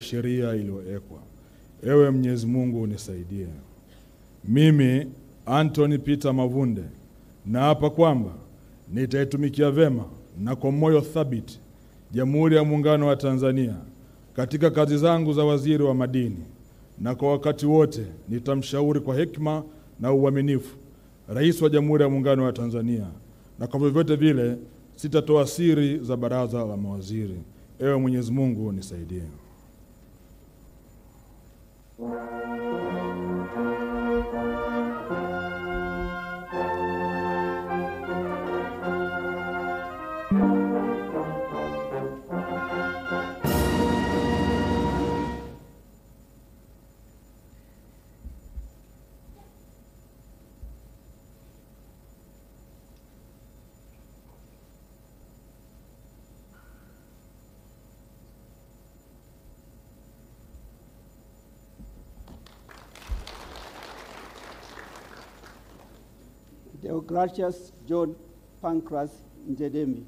sheria iliyowekwa. Ewe Mwenyezi Mungu unisaidie. Mimi Anthony Peter Mavunde naapa kwamba nitaitumikia vema na kwa moyo thabiti Jamhuri ya Muungano wa Tanzania katika kazi zangu za waziri wa madini, na kwa wakati wote nitamshauri kwa hekima na uaminifu Rais wa Jamhuri ya Muungano wa Tanzania, na kwa vyovyote vile sitatoa siri za baraza la mawaziri. Ewe Mwenyezi Mungu nisaidie. Deogratius John Pancras Njedemi.